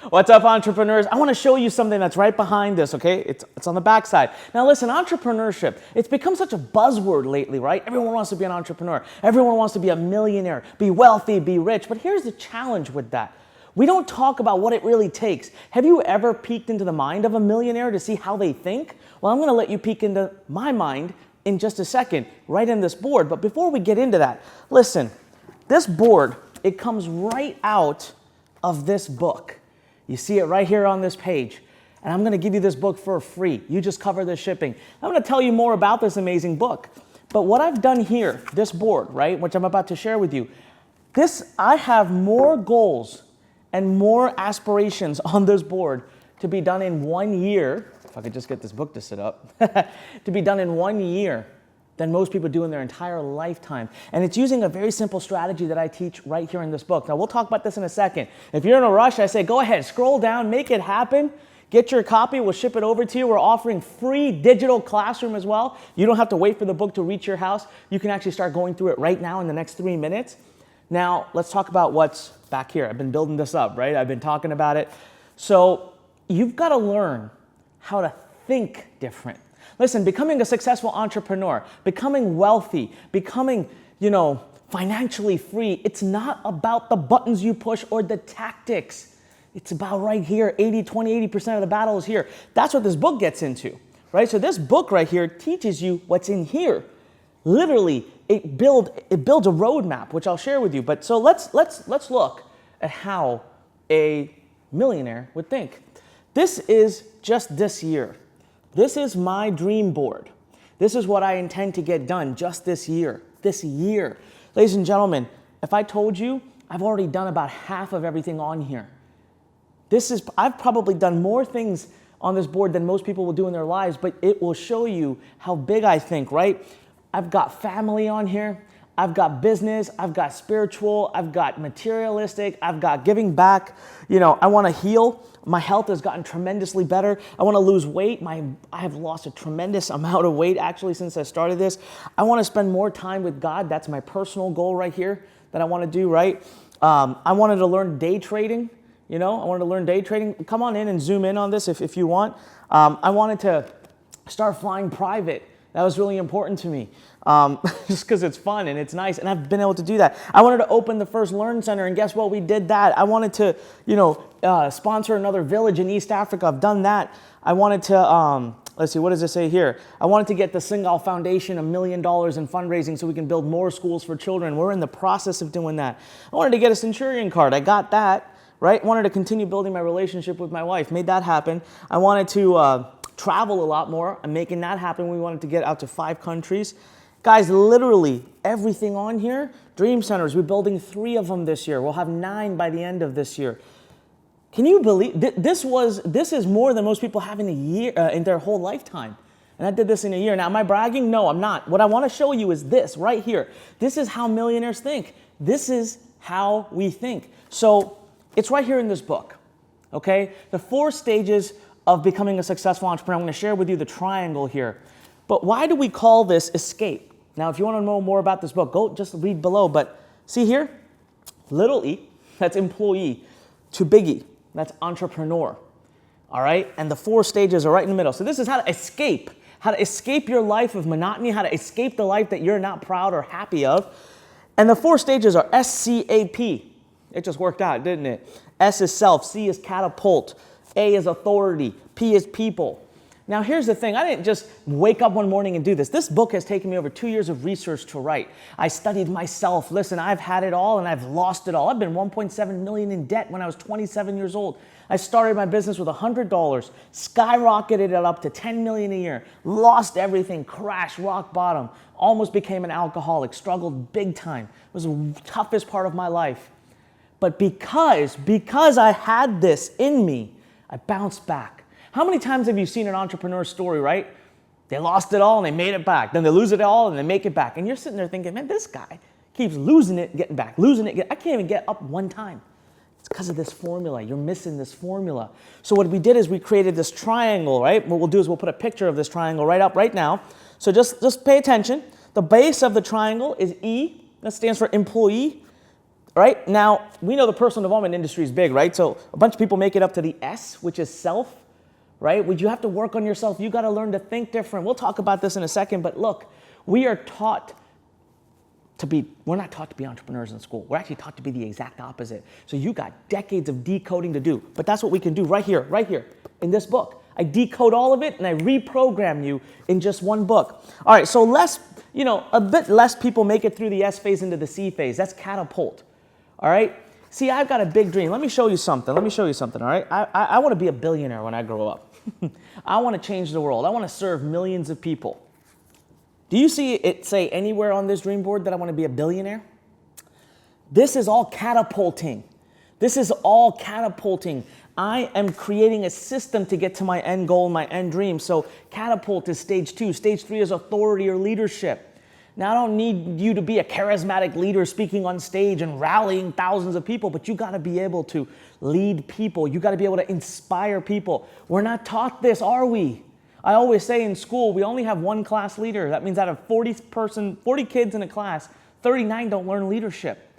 What's up, entrepreneurs? I want to show you something that's right behind this, okay? It's on the back side. Now listen, entrepreneurship, it's become such a buzzword lately, right? Everyone wants to be an entrepreneur. Everyone wants to be a millionaire, be wealthy, be rich. But here's the challenge with that. We don't talk about what it really takes. Have you ever peeked into the mind of a millionaire to see how they think? Well, I'm going to let you peek into my mind in just a second, right in this board. But before we get into that, listen, this board, it comes right out of this book. You see it right here on this page. And I'm going to give you this book for free. You just cover the shipping. I'm going to tell you more about this amazing book. But what I've done here, this board, right, which I'm about to share with you, I have more goals and more aspirations on this board to be done in 1 year, if I could just get this book to sit up, to be done in 1 year than most people do in their entire lifetime. And it's using a very simple strategy that I teach right here in this book. Now, we'll talk about this in a second. If you're in a rush, I say, go ahead, scroll down, make it happen. Get your copy, we'll ship it over to you. We're offering free digital classroom as well. You don't have to wait for the book to reach your house. You can actually start going through it right now in the next 3 minutes. Now, let's talk about what's back here. I've been building this up, right? I've been talking about it. So you've got to learn how to think different. Listen, becoming a successful entrepreneur, becoming wealthy, becoming, financially free, it's not about the buttons you push or the tactics. It's about right here, 80% of the battle is here. That's what this book gets into, right? So this book right here teaches you what's in here. Literally, it builds a roadmap, which I'll share with you. But so let's look at how a millionaire would think. This is just this year. This is my dream board. This is what I intend to get done just this year. This year. Ladies and gentlemen, if I told you, I've already done about half of everything on here. I've probably done more things on this board than most people will do in their lives, but it will show you how big I think, right? I've got family on here. I've got business. I've got spiritual. I've got materialistic. I've got giving back. I want to heal. My health has gotten tremendously better. I want to lose weight. I have lost a tremendous amount of weight actually since I started this. I want to spend more time with God. That's my personal goal right here that I want to do, right? I wanted to learn day trading. I wanted to learn day trading. Come on in and zoom in on this if you want. I wanted to start flying private. That was really important to me, just because it's fun and it's nice, and I've been able to do that. I wanted to open the first Learn Center, and guess what? We did that. I wanted to, sponsor another village in East Africa. I've done that. I wanted to, let's see, what does it say here? I wanted to get the Singal Foundation $1 million in fundraising so we can build more schools for children. We're in the process of doing that. I wanted to get a Centurion card. I got that, right? Wanted to continue building my relationship with my wife. Made that happen. I wanted to travel a lot more. I'm making that happen. We wanted to get out to 5 countries. Guys, literally everything on here, Dream Centers, we're building 3 of them this year. We'll have 9 by the end of this year. Can you believe, this is more than most people have in a year, in their whole lifetime. And I did this in a year. Now, am I bragging? No, I'm not. What I want to show you is this right here. This is how millionaires think. This is how we think. So it's right here in this book, okay? The 4 stages of becoming a successful entrepreneur. I'm going to share with you the triangle here. But why do we call this eSCAPE? Now, if you want to know more about this book, go just read below. But see here, little e, that's employee, to big E, that's entrepreneur. All right? And the 4 stages are right in the middle. So this is how to escape your life of monotony, how to escape the life that you're not proud or happy of. And the 4 stages are SCAP. It just worked out, didn't it? S is self, C is catapult, A is authority, P is people. Now here's the thing, I didn't just wake up one morning and do this. This book has taken me over 2 years of research to write. I studied myself. Listen, I've had it all and I've lost it all. I've been $1.7 million in debt when I was 27 years old. I started my business with $100, skyrocketed it up to $10 million a year, lost everything, crashed, rock bottom, almost became an alcoholic, struggled big time. It was the toughest part of my life. But because I had this in me, I bounced back. How many times have you seen an entrepreneur's story, right? They lost it all and they made it back. Then they lose it all and they make it back. And you're sitting there thinking, man, this guy keeps losing it, getting back, losing it. I can't even get up one time. It's because of this formula. You're missing this formula. So what we did is we created this triangle, right? What we'll do is we'll put a picture of this triangle right up right now. So just pay attention. The base of the triangle is E. That stands for employee. right? Now, we know the personal development industry is big, right? So a bunch of people make it up to the S, which is self, right? Would you have to work on yourself? You got to learn to think different. We'll talk about this in a second, but look, we are taught we're not taught to be entrepreneurs in school. We're actually taught to be the exact opposite. So you got decades of decoding to do, but that's what we can do right here in this book. I decode all of it and I reprogram you in just one book. All right, so a bit less people make it through the S phase into the C phase. That's catapult. All right? See, I've got a big dream. Let me show you something, all right? I want to be a billionaire when I grow up. I want to change the world. I want to serve millions of people. Do you see it say anywhere on this dream board that I want to be a billionaire? This is all catapulting. I am creating a system to get to my end goal, my end dream. So catapult is stage 2. Stage 3 is authority or leadership. Now, I don't need you to be a charismatic leader speaking on stage and rallying thousands of people, but you got to be able to lead people. You got to be able to inspire people. We're not taught this, are we? I always say in school, we only have one class leader. That means out of 40 kids in a class, 39 don't learn leadership.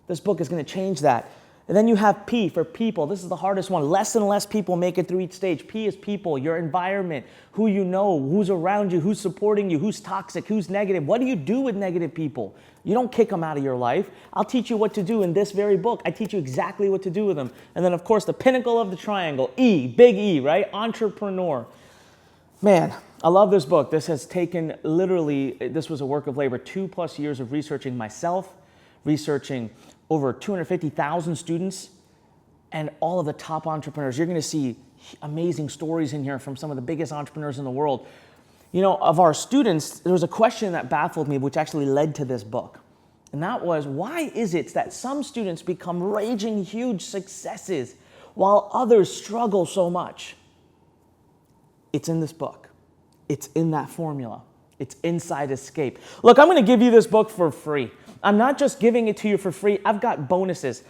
This book is going to change that. And then you have P for people. This is the hardest one. Less and less people make it through each stage. P is people, your environment, who you know, who's around you, who's supporting you, who's toxic, who's negative. What do you do with negative people? You don't kick them out of your life. I'll teach you what to do in this very book. I teach you exactly what to do with them. And then, of course, the pinnacle of the triangle, E, big E, right? Entrepreneur. Man, I love this book. This has taken this was a work of labor, 2+ years of researching myself, researching over 250,000 students and all of the top entrepreneurs. You're going to see amazing stories in here from some of the biggest entrepreneurs in the world. You know, of our students, there was a question that baffled me, which actually led to this book. And that was, why is it that some students become raging huge successes while others struggle so much? It's in this book. It's in that formula. It's inside eSCAPE. Look, I'm going to give you this book for free. I'm not just giving it to you for free. I've got bonuses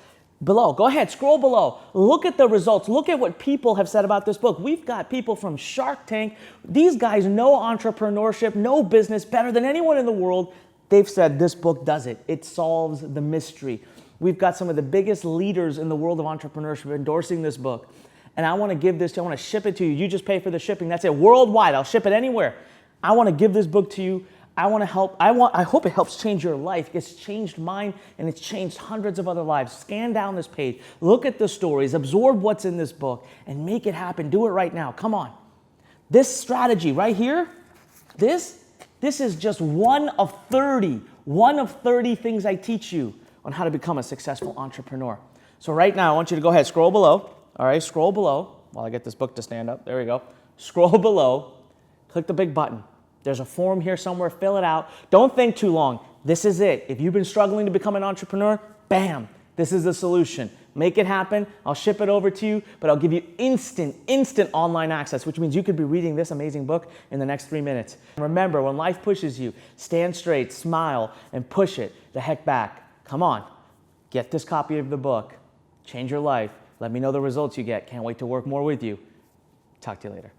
below. Go ahead, scroll below. Look at the results. Look at what people have said about this book. We've got people from Shark Tank. These guys know entrepreneurship, know business better than anyone in the world. They've said this book does it. It solves the mystery. We've got some of the biggest leaders in the world of entrepreneurship endorsing this book. And I want to give this to you. I want to ship it to you. You just pay for the shipping. That's it. Worldwide. I'll ship it anywhere. I want to give this book to you. I want to help. I hope it helps change your life. It's changed mine, and it's changed hundreds of other lives. Scan down this page. Look at the stories. Absorb what's in this book and make it happen. Do it right now. Come on. This strategy right here, this is just one of 30 things I teach you on how to become a successful entrepreneur. So right now, I want you to go ahead, scroll below. All right, scroll below while I get this book to stand up. There we go. Scroll below. Click the big button. There's a form here somewhere. Fill it out. Don't think too long. This is it. If you've been struggling to become an entrepreneur, bam, this is the solution. Make it happen. I'll ship it over to you, but I'll give you instant online access, which means you could be reading this amazing book in the next 3 minutes. Remember, when life pushes you, stand straight, smile, and push it the heck back. Come on. Get this copy of the book. Change your life. Let me know the results you get. Can't wait to work more with you. Talk to you later.